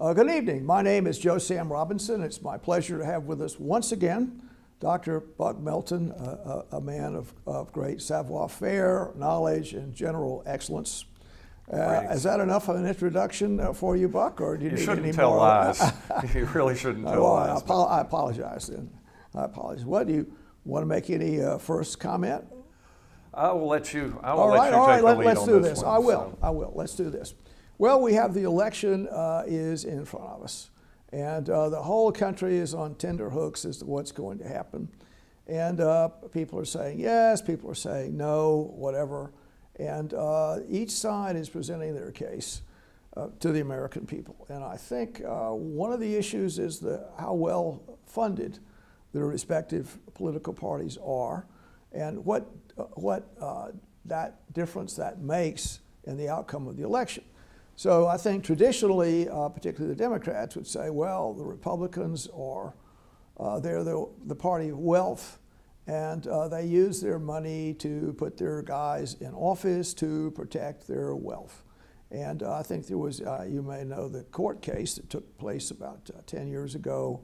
Good evening. My name is Joe Sam Robinson. It's my pleasure to have with us once again Dr. Buck Melton, a man of great savoir-faire, knowledge, and general excellence. Is that enough of an introduction for you, Buck, or do you need shouldn't any tell more? lies. You really shouldn't tell lies. I apologize then. I apologize. What, do you want to make any first comment? I will let you. I will All let right, you take the lead let's on do this this. one, I will. Let's do this. Well, we have the election is in front of us, and the whole country is on tender hooks as to what's going to happen. And people are saying yes, people are saying no, whatever. And each side is presenting their case to the American people. And I think one of the issues is how well funded the respective political parties are, and what that difference that makes in the outcome of the election. So I think traditionally, particularly the Democrats would say, well, the Republicans are, they're the party of wealth, and they use their money to put their guys in office to protect their wealth. And I think there was, you may know, the court case that took place about 10 years ago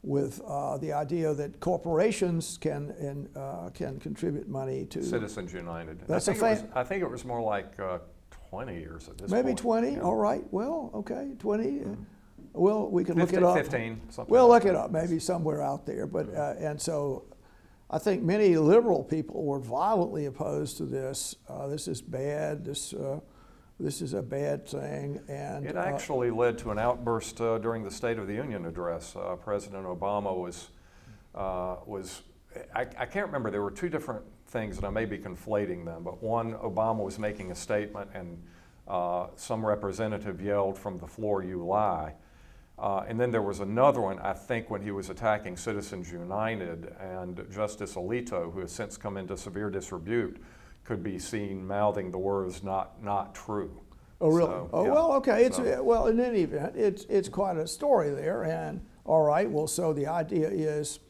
with the idea that corporations can contribute money to Citizens United. That's I think it was more like 20 years at this point. Maybe 20. Yeah. All right. Well, okay, 20. Well, we can 15, look it up. 15. Something We'll like look it that. up. Maybe somewhere out there. But and so, I think many liberal people were violently opposed to this. This is bad. This is a bad thing. And It actually led to an outburst during the State of the Union address. President Obama was I can't remember. There were two different things, and I may be conflating them. But one, Obama was making a statement, and some representative yelled from the floor, "You lie." And then there was another one, I think, when he was attacking Citizens United, and Justice Alito, who has since come into severe disrepute, could be seen mouthing the words "not true." Oh, really? So, oh, yeah. well, okay. So- Well, in any event, it's quite a story there. And all right, well, so the idea is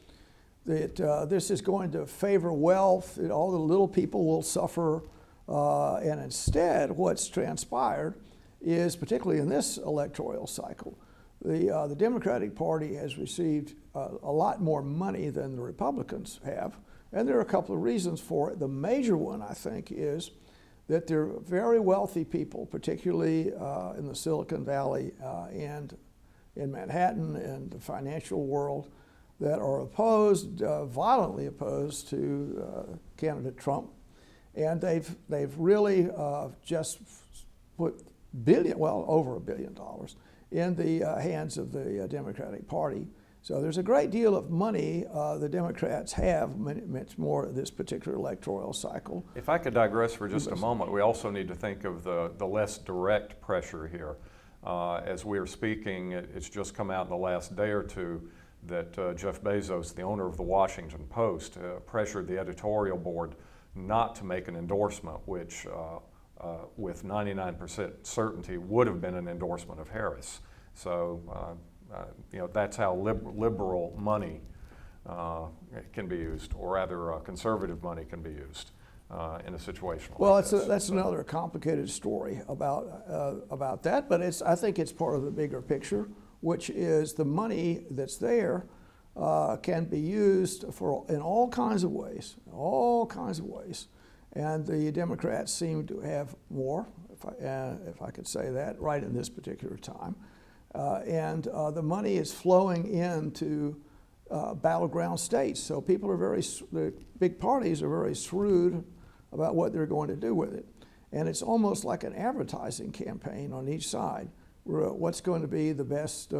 that this is going to favor wealth, that all the little people will suffer, and instead what's transpired is, particularly in this electoral cycle, the Democratic Party has received a lot more money than the Republicans have, and there are a couple of reasons for it. The major one, I think, is that there are very wealthy people, particularly in the Silicon Valley and in Manhattan and the financial world, that are opposed, violently opposed to candidate Trump. And they've really just put over $1 billion in the hands of the Democratic Party. So there's a great deal of money the Democrats have, much more this particular electoral cycle. If I could digress for just a moment, we also need to think of the less direct pressure here. As we are speaking, it's just come out in the last day or two that Jeff Bezos, the owner of the Washington Post, pressured the editorial board not to make an endorsement, which with 99% certainty would have been an endorsement of Harris. So, that's how liberal money can be used, or rather conservative money can be used in a situation like this. Well, that's another complicated story about that, but I think it's part of the bigger picture, which is the money that's there can be used in all kinds of ways, and the Democrats seem to have more, if I could say that, right in this particular time. And the money is flowing into battleground states. So people the big parties are very shrewd about what they're going to do with it. And it's almost like an advertising campaign on each side. What's going to be the best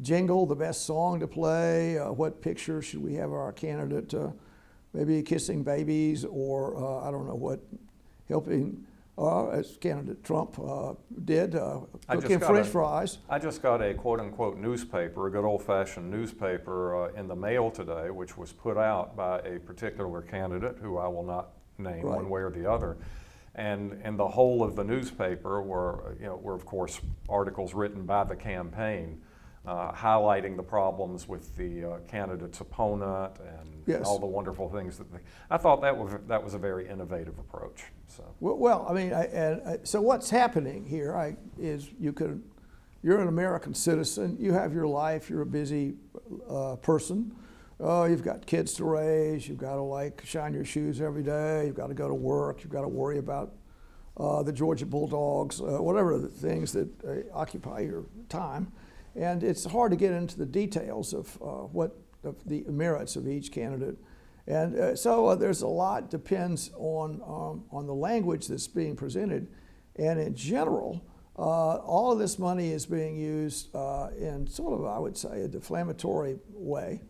jingle, the best song to play, what picture should we have our candidate maybe kissing babies, or I don't know what, helping as candidate Trump did, cooking French fries. I just got a quote-unquote newspaper, a good old-fashioned newspaper in the mail today, which was put out by a particular candidate who I will not name one way or the other. And the whole of the newspaper were of course articles written by the campaign, highlighting the problems with the candidate's opponent and all the wonderful things that I thought that was a very innovative approach. So well, I mean, so what's happening here is you could you're an American citizen. You have your life. You're a busy person. You've got kids to raise. You've got to like shine your shoes every day. You've got to go to work. You've got to worry about the Georgia Bulldogs, whatever the things that occupy your time. And it's hard to get into the details of the merits of each candidate. And so there's a lot depends on the language that's being presented. And in general, all of this money is being used in sort of, I would say, a deflammatory way.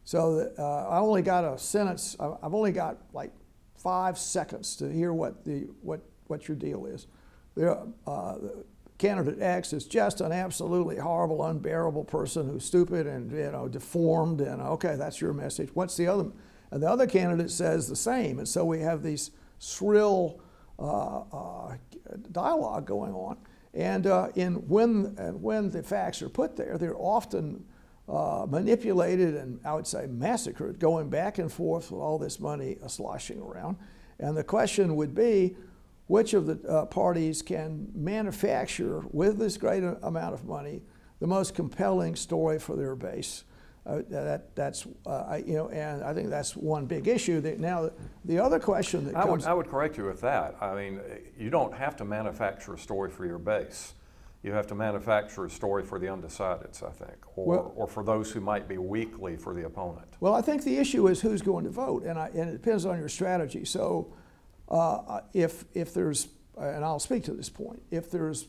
So that, I only got a sentence. I've only got like 5 seconds to hear what your deal is. Candidate X is just an absolutely horrible, unbearable person who's stupid and deformed. And okay, that's your message. What's the other? And the other candidate says the same. And so we have these shrill dialogue going on. And when the facts are put there, they're often manipulated and I would say massacred, going back and forth with all this money sloshing around. And the question would be, which of the parties can manufacture with this great amount of money the most compelling story for their base? And I think that's one big issue. Now, the other question that comes... I would correct you with that. I mean, you don't have to manufacture a story for your base. You have to manufacture a story for the undecideds, I think, or for those who might be weakly for the opponent. Well, I think the issue is who's going to vote, and it depends on your strategy. So if there's, and I'll speak to this point, if there's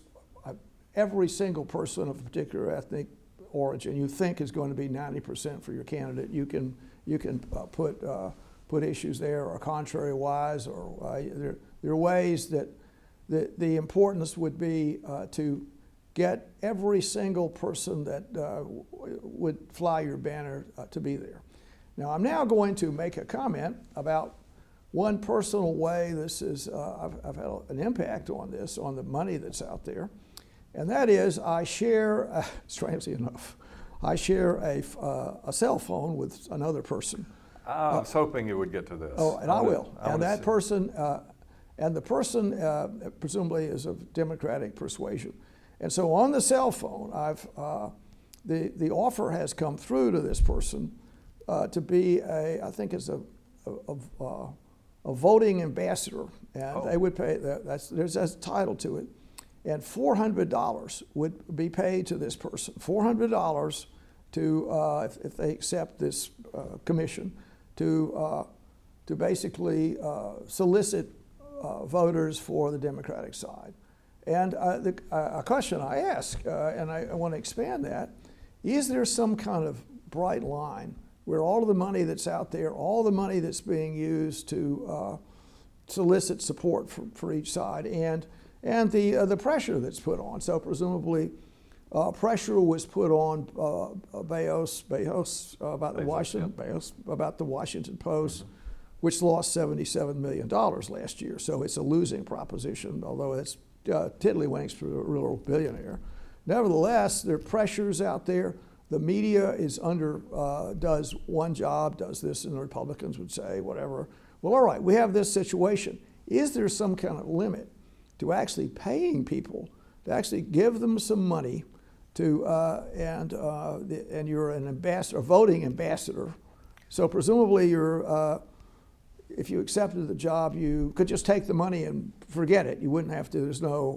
every single person of a particular ethnic origin you think is going to be 90% for your candidate, you can put issues there, or contrary-wise, or there are ways that the importance would be to get every single person that would fly your banner to be there. Now, I'm now going to make a comment about one personal way this is, I've had an impact on this, on the money that's out there, and that is I share, strangely enough, I share a cell phone with another person. I was hoping you would get to this. Oh, and I will. And that person, and the person presumably is of Democratic persuasion. And so on the cell phone, the offer has come through to this person to be I think it's a voting ambassador, and they would pay there's a title to it, and $400 would be paid to this person. $400 to if they accept this commission to basically solicit voters for the Democratic side. And a question I ask, and I want to expand that, is there some kind of bright line where all of the money that's out there, all the money that's being used to solicit support for each side, and the pressure that's put on? So presumably, pressure was put on Bezos about the Washington Post, which lost $77 million last year. So it's a losing proposition, although it's tiddlywinks for a real billionaire. Nevertheless, there are pressures out there. The media is does one job, does this, and the Republicans would say whatever. Well, all right, we have this situation. Is there some kind of limit to actually paying people, to actually give them some money to, and you're an ambassador, a voting ambassador. So presumably if you accepted the job, you could just take the money and forget it. You wouldn't have to,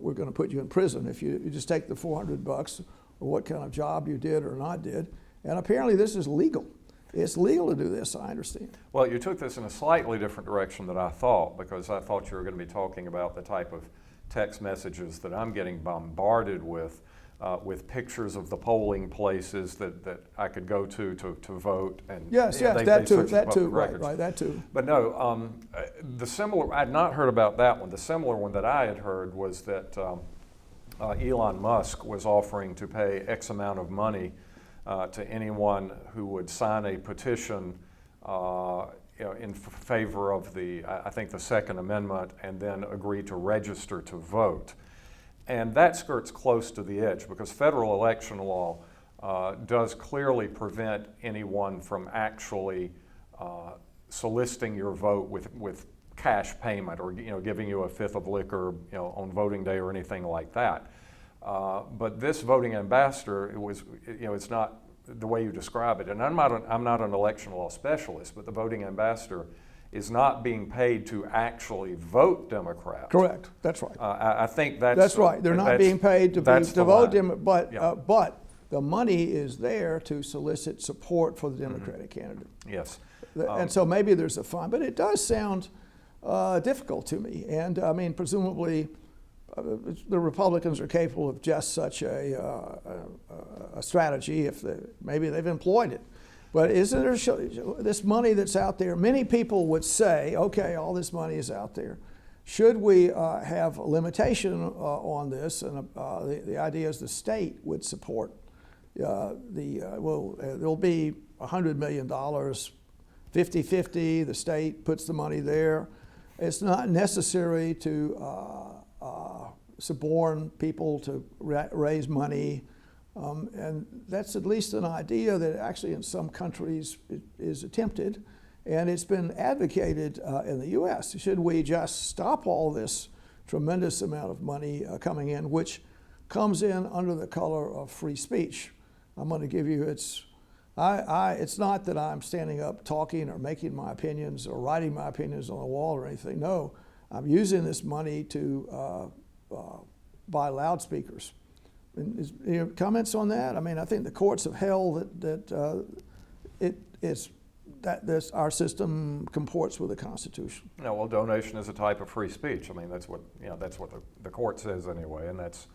we're going to put you in prison if you just take the $400 or what kind of job you did or not did. And apparently this is legal. It's legal to do this, I understand. Well, you took this in a slightly different direction than I thought, because I thought you were going to be talking about the type of text messages that I'm getting bombarded with pictures of the polling places that I could go to vote. And yes, that too, right, that too. But no, the similar, I'd not heard about that one. The similar one that I had heard was that Elon Musk was offering to pay X amount of money to anyone who would sign a petition in favor of I think the Second Amendment, and then agree to register to vote. And that skirts close to the edge, because federal election law does clearly prevent anyone from actually soliciting your vote with cash payment, or giving you a fifth of liquor on voting day or anything like that. But this voting ambassador, it's not the way you describe it. And I'm not an election law specialist, but the voting ambassador is not being paid to actually vote Democrat. Correct. That's right. I think that's... That's right. They're not being paid to vote line. but the money is there to solicit support for the Democratic candidate. Yes. And so maybe there's a fine, but it does sound difficult to me. And I mean, presumably, the Republicans are capable of just such a strategy if maybe they've employed it. But isn't there this money that's out there? Many people would say, okay, all this money is out there. Should we have a limitation on this? And the idea is the state would support there'll be $100 million, 50-50, the state puts the money there. It's not necessary to suborn people to raise money. And that's at least an idea that actually in some countries is attempted, and it's been advocated in the U.S. Should we just stop all this tremendous amount of money coming in, which comes in under the color of free speech? I'm going to give you it's not that I'm standing up talking or making my opinions or writing my opinions on the wall or anything. No, I'm using this money to buy loudspeakers. Comments on that? I mean, I think the courts have held that our system comports with the Constitution. No, well, donation is a type of free speech. I mean, that's what the court says anyway, and that's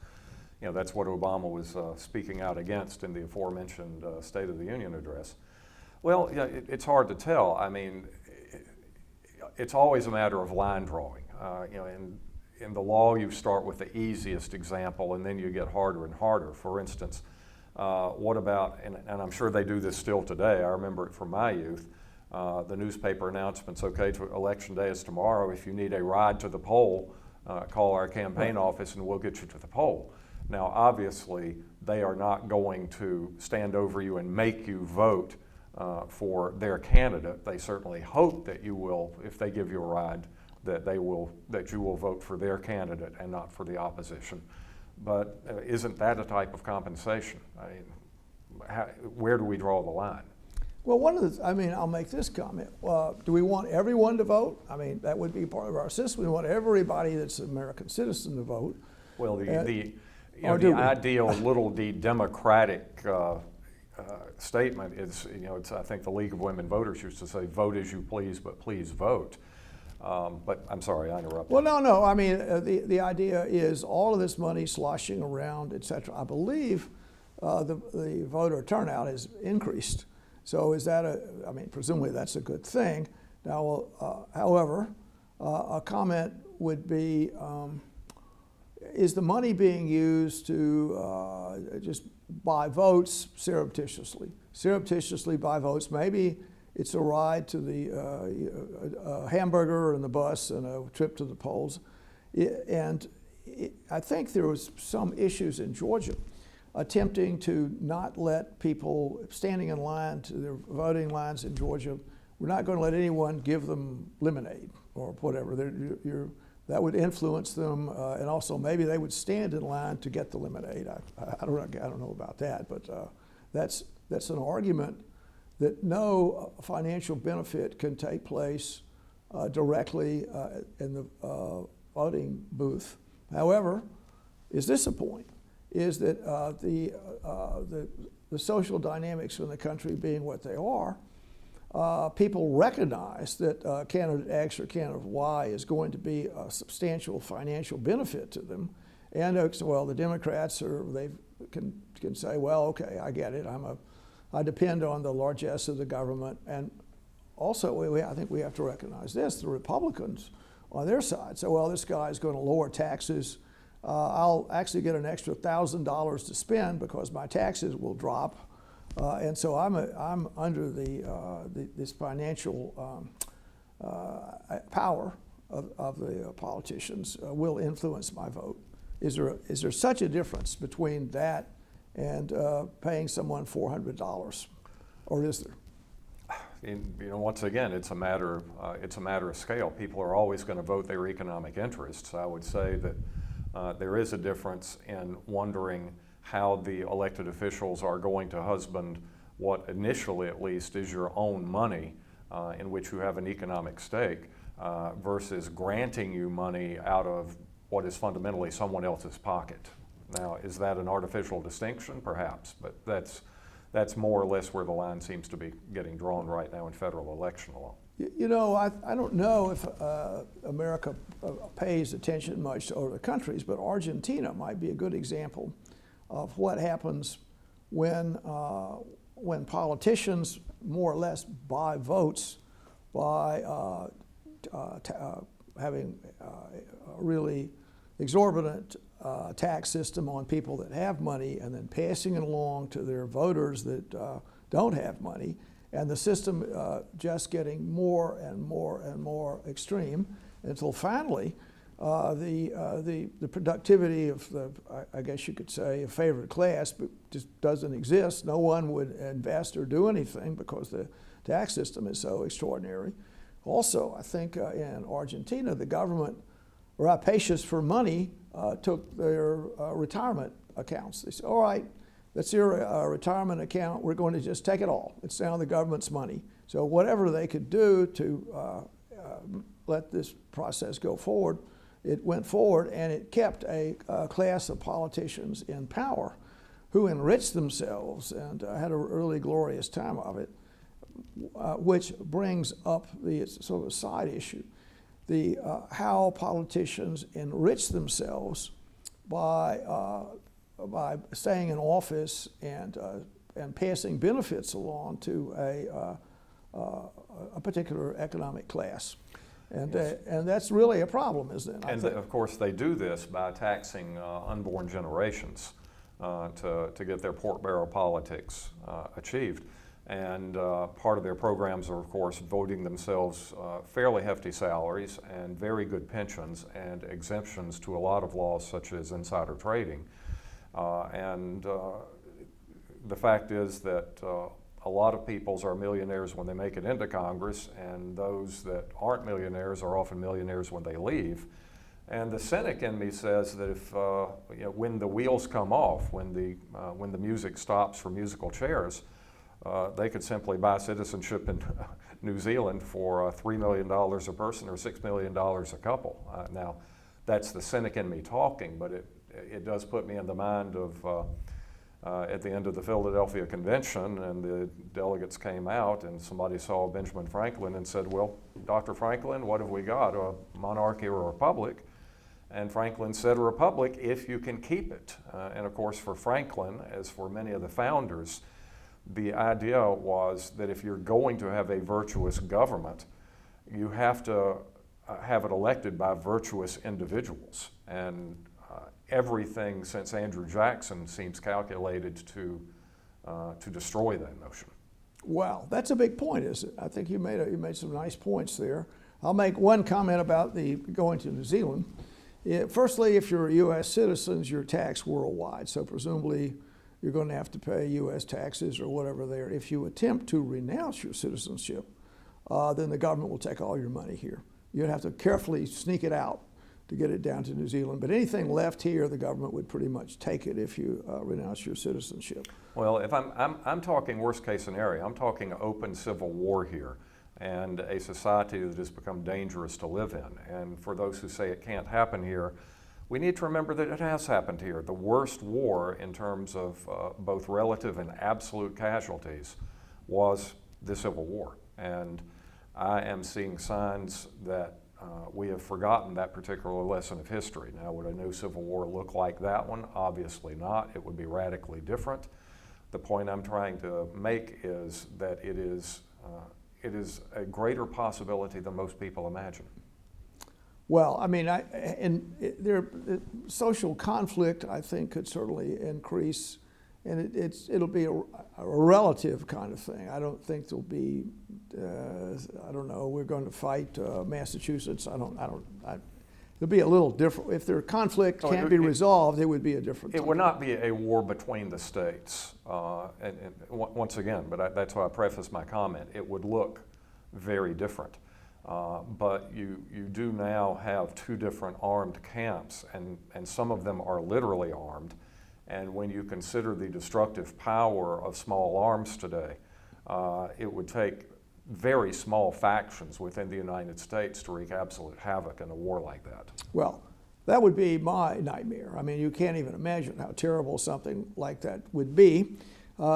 what Obama was speaking out against in the aforementioned State of the Union address. Well, yeah, it's hard to tell. I mean, it's always a matter of line drawing. In the law, you start with the easiest example, and then you get harder and harder. For instance, what about, and I'm sure they do this still today, I remember it from my youth, the newspaper announcements, okay, election day is tomorrow, if you need a ride to the poll, call our campaign office and we'll get you to the poll. Now, obviously, they are not going to stand over you and make you vote for their candidate. They certainly hope that you will, if they give you a ride, that you will vote for their candidate and not for the opposition. But isn't that a type of compensation? I mean, where do we draw the line? Well, I'll make this comment. Do we want everyone to vote? I mean, that would be part of our system. We want everybody that's an American citizen to vote. Well, the ideal little d democratic statement is, I think the League of Women Voters used to say, vote as you please, but please vote. But I'm sorry, I interrupted. Well, no. I mean, the idea is all of this money sloshing around, et cetera. I believe the voter turnout has increased. So is that presumably that's a good thing. Now, however, a comment would be, is the money being used to just buy votes surreptitiously? Surreptitiously buy votes. Maybe it's a ride to the hamburger and the bus and a trip to the polls. I think there was some issues in Georgia attempting to not let people standing in line to their voting lines in Georgia. We're not going to let anyone give them lemonade or whatever. That would influence them, and also maybe they would stand in line to get the lemonade. I don't know about that, but that's an argument that no financial benefit can take place directly in the voting booth. However, is this a point? Is that the social dynamics in the country being what they are, people recognize that candidate X or candidate Y is going to be a substantial financial benefit to them, and the Democrats can say, well, okay, I get it. I depend on the largesse of the government, and also I think we have to recognize this: the Republicans on their side say, well, this guy is going to lower taxes. I'll actually get an extra $1,000 to spend because my taxes will drop. And so I'm under this financial power of the politicians will influence my vote. Is there such a difference between that and paying someone $400, or is there? Once again, it's a matter of scale. People are always going to vote their economic interests. I would say that There is a difference in wondering how the elected officials are going to husband what initially at least is your own money in which you have an economic stake versus granting you money out of what is fundamentally someone else's pocket. Now, is that an artificial distinction? Perhaps, but that's more or less where the line seems to be getting drawn right now in federal election law. You know, I don't know if America pays attention much to other countries, but Argentina might be a good example of what happens when politicians more or less buy votes by having a really exorbitant tax system on people that have money and then passing it along to their voters that don't have money, and the system just getting more and more and more extreme until finally the productivity of the, I guess you could say, a favored class just doesn't exist. No one would invest or do anything because the tax system is so extraordinary. Also, I think in Argentina, the government, rapacious for money, took their retirement accounts. They said, all right, that's your retirement account. We're going to just take it all. It's now the government's money. So whatever they could do to let this process go forward, it went forward, and it kept a class of politicians in power who enriched themselves and had a really glorious time of it, which brings up the sort of side issue, the how politicians enrich themselves by staying in office and passing benefits along to a particular economic class. And, yes. And that's really a problem, isn't it? And of course, they do this by taxing unborn generations to get their pork barrel politics achieved. And part of their programs are, of course, voting themselves fairly hefty salaries and very good pensions and exemptions to a lot of laws such as insider trading. The fact is that a lot of peoples are millionaires when they make it into Congress, and those that aren't millionaires are often millionaires when they leave. And the cynic in me says that if, when the wheels come off, when the music stops for musical chairs, they could simply buy citizenship in New Zealand for $3 million a person or $6 million a couple. Now, that's the cynic in me talking, but it does put me in the mind of at the end of the Philadelphia Convention, and the delegates came out, and somebody saw Benjamin Franklin and said, well, Dr. Franklin, what have we got, a monarchy or a republic? And Franklin said, a republic if you can keep it. And of course, for Franklin, as for many of the founders, the idea was that if you're going to have a virtuous government, you have to have it elected by virtuous individuals. And everything since Andrew Jackson seems calculated to destroy that notion. Wow, that's a big point, isn't it? I think you made some nice points there. I'll make one comment about the going to New Zealand. Firstly, if you're U.S. citizens, you're taxed worldwide, so presumably you're going to have to pay U.S. taxes or whatever there. If you attempt to renounce your citizenship, then the government will take all your money here. You'd have to carefully sneak it out to get it down to New Zealand. But anything left here, the government would pretty much take it if you renounce your citizenship. Well, if I'm talking worst case scenario, I'm talking open civil war here and a society that has become dangerous to live in. And for those who say it can't happen here, we need to remember that it has happened here. The worst war in terms of both relative and absolute casualties was the Civil War. And I am seeing signs that we have forgotten that particular lesson of history. Now, would a new Civil War look like that one? Obviously not. It would be radically different. The point I'm trying to make is that it is a greater possibility than most people imagine. Well, I mean, social conflict, I think, could certainly increase, and it'll be a relative kind of thing. I don't think there'll be, I don't know, we're going to fight Massachusetts. It'll be a little different. If their conflict can't be resolved, it would be a different. It would not be a war between the states. And once again, but that's why I preface my comment. It would look very different. But you do now have two different armed camps, and some of them are literally armed. And when you consider the destructive power of small arms today, it would take very small factions within the United States to wreak absolute havoc in a war like that. Well, that would be my nightmare. I mean, you can't even imagine how terrible something like that would be.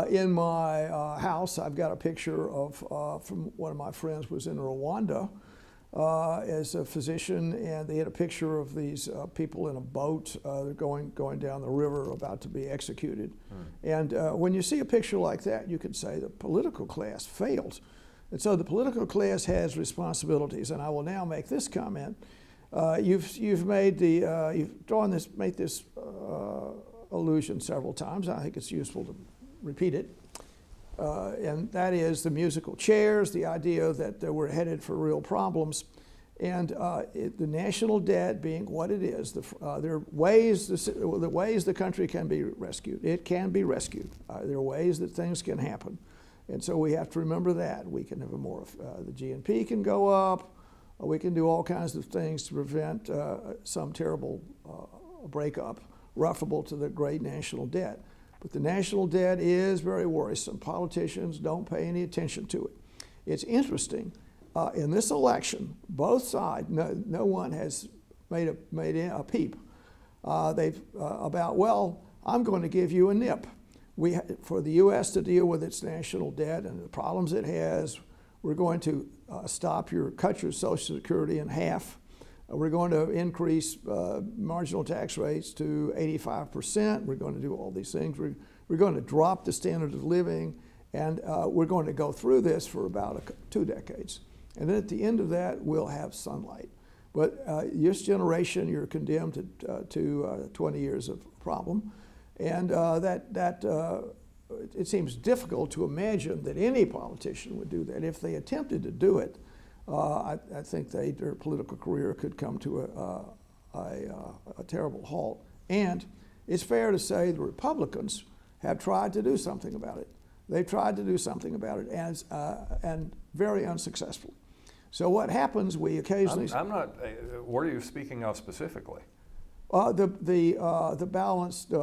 In my house, I've got a picture of from one of my friends was in Rwanda as a physician, and they had a picture of these people in a boat going down the river about to be executed. And when you see a picture like that, you could say the political class failed. And so the political class has responsibilities. And I will now make this comment. You've made made this allusion several times. I think it's useful to repeat it. And that is the musical chairs, the idea that we're headed for real problems. And the national debt being what it is, there are ways, the ways the country can be rescued. It can be rescued. There are ways that things can happen. And so we have to remember that. We can have the GNP can go up. We can do all kinds of things to prevent some terrible breakup, referable to the great national debt. But the national debt is very worrisome. Politicians don't pay any attention to it. It's interesting. In this election, both sides, no one has made a peep. Well, I'm going to give you a nip. For the U.S. to deal with its national debt and the problems it has, we're going to cut your Social Security in half. We're going to increase marginal tax rates to 85%. We're going to do all these things. We're going to drop the standard of living, and we're going to go through this for about 2 decades. And then at the end of that, we'll have sunlight. But this generation, you're condemned to 20 years of problem. And it seems difficult to imagine that any politician would do that. If they attempted to do it, I think their political career could come to a terrible halt. And it's fair to say the Republicans have tried to do something about it. They've tried to do something about it and very unsuccessfully. So what happens, we occasionally... I'm not, what are you speaking of specifically? The balanced,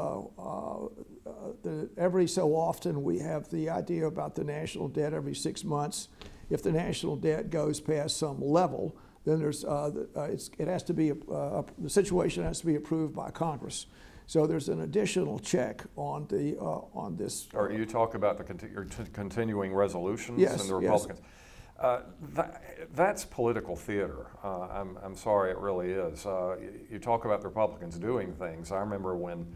every so often we have the idea about the national debt every 6 months. If the national debt goes past some level, then it has to be, the situation has to be approved by Congress. So there's an additional check on this. Or you talk about your continuing resolutions yes, and the Republicans. Yes. That's political theater. I'm sorry, it really is. You talk about the Republicans doing things. I remember when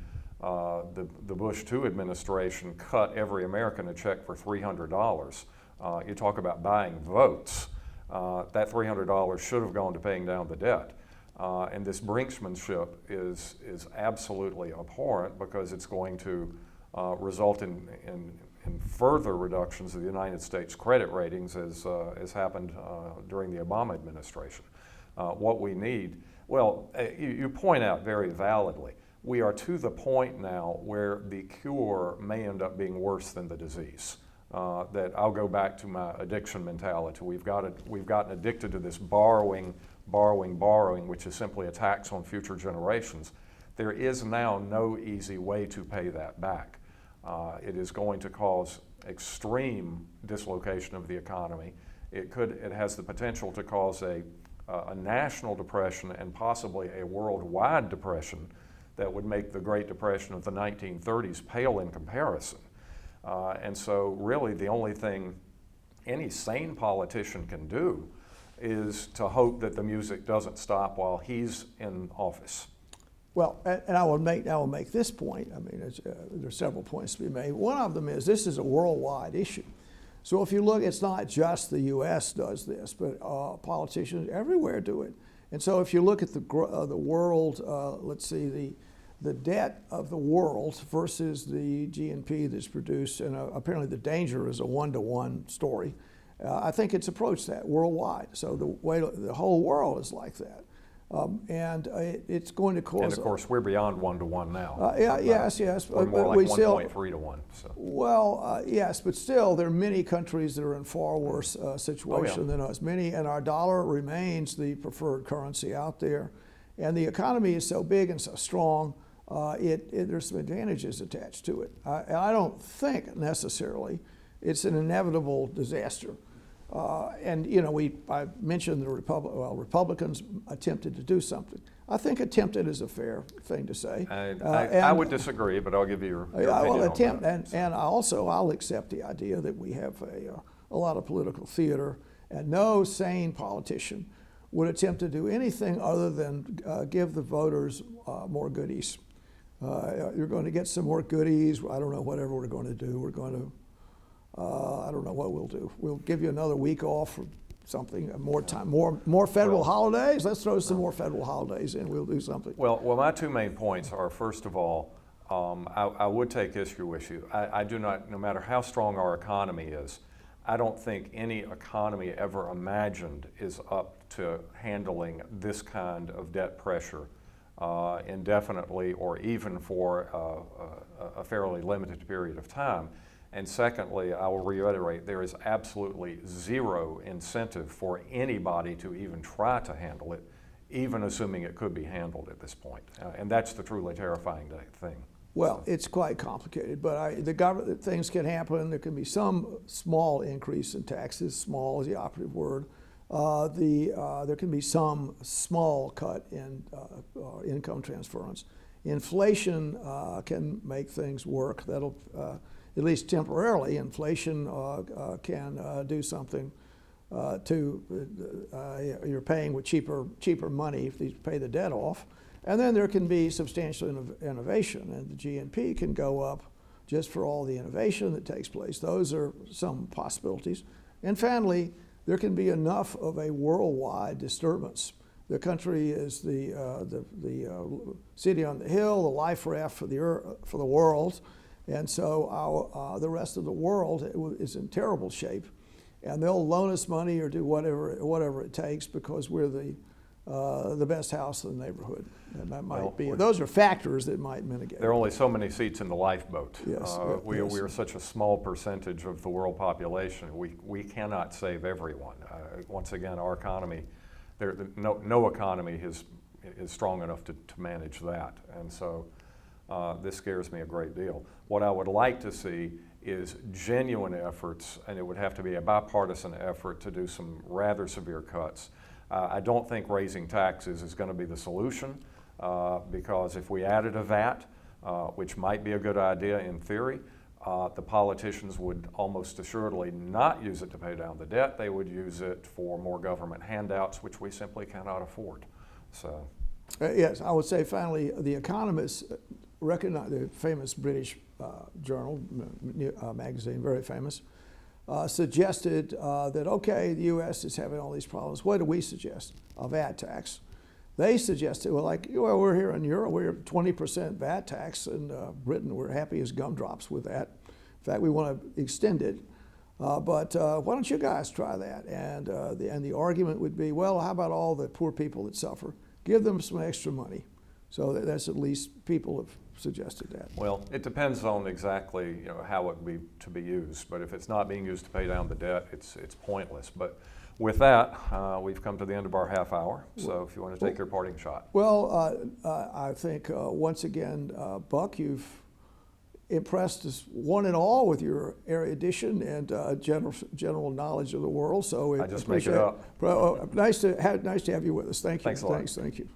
the Bush II administration cut every American a check for $300. You talk about buying votes. That $300 should have gone to paying down the debt. And this brinksmanship is absolutely abhorrent because it's going to result in further reductions of the United States credit ratings as happened during the Obama administration. What we need, well, you point out very validly, we are to the point now where the cure may end up being worse than the disease. That I'll go back to my addiction mentality. We've gotten addicted to this borrowing, which is simply a tax on future generations. There is now no easy way to pay that back. It is going to cause extreme dislocation of the economy. It has the potential to cause a national depression and possibly a worldwide depression that would make the Great Depression of the 1930s pale in comparison. And so really the only thing any sane politician can do is to hope that the music doesn't stop while he's in office. Well, and I will make this point. I mean, there's several points to be made. One of them is this is a worldwide issue. So if you look, it's not just the U.S. does this, but politicians everywhere do it. And so if you look at the world, let's see, the debt of the world versus the GNP that's produced, and apparently the danger is a 1-to-1 story. I think it's approached that worldwide. So the whole world is like that. It's going to cause. And of course, we're beyond 1-to-1 now. Yes. We're more but like we still, 1.3-to-1. So. well, yes, but still, there are many countries that are in far worse situation than us. Many, and our dollar remains the preferred currency out there, and the economy is so big and so strong. There's some advantages attached to it. I don't think necessarily it's an inevitable disaster. And you know, I mentioned the Republicans attempted to do something. I think attempted is a fair thing to say. I would disagree, but I'll give you your opinion well, on attempt, that. and I'll accept the idea that we have a lot of political theater, and no sane politician would attempt to do anything other than give the voters more goodies. You're going to get some more goodies. I don't know, whatever we're going to do. We're going to, I don't know what we'll do. We'll give you another week off or something, more time, more federal holidays. Let's throw some more federal holidays in. We'll do something. Well, my two main points are, first of all, I would take issue with you. I do not, no matter how strong our economy is, I don't think any economy ever imagined is up to handling this kind of debt pressure indefinitely or even for a fairly limited period of time. And secondly, I will reiterate, there is absolutely zero incentive for anybody to even try to handle it, even assuming it could be handled at this point. And that's the truly terrifying thing. Well, it's quite complicated, but the government, things can happen. There can be some small increase in taxes. Small is the operative word. There can be some small cut in income transference. Inflation can make things work. That'll, at least temporarily, inflation can do something you're paying with cheaper money if you pay the debt off. And then there can be substantial innovation, and the GNP can go up just for all the innovation that takes place. Those are some possibilities. And finally, there can be enough of a worldwide disturbance. The country is the city on the hill, the life raft for the world, and so the rest of the world is in terrible shape, and they'll loan us money or do whatever it takes because we're the best house in the neighborhood. And that might be. Those are factors that might mitigate. There are only so many seats in the lifeboat. Yes, we are such a small percentage of the world population. We cannot save everyone. Once again, our economy, no economy is strong enough to manage that. And so this scares me a great deal. What I would like to see is genuine efforts, and it would have to be a bipartisan effort to do some rather severe cuts. I don't think raising taxes is going to be the solution because if we added a VAT, which might be a good idea in theory, the politicians would almost assuredly not use it to pay down the debt. They would use it for more government handouts, which we simply cannot afford. So, yes, I would say finally, The Economist recognized, the famous British journal, magazine, very famous, suggested that, okay, the U.S. is having all these problems. What do we suggest? A VAT tax. They suggested, well, we're here in Europe, we're 20% VAT tax. In Britain, we're happy as gumdrops with that. In fact, we want to extend it. But why don't you guys try that? And the argument would be, well, how about all the poor people that suffer? Give them some extra money. So that's at least people have suggested that. Well, it depends on exactly how it would be to be used. But if it's not being used to pay down the debt, it's pointless. But with that, we've come to the end of our half hour. So if you want to take your parting shot. Well, I think once again, Buck, you've impressed us one and all with your erudition and general knowledge of the world. So I just make it up. Nice to have you with us. Thank you. Thanks a lot. Thank you.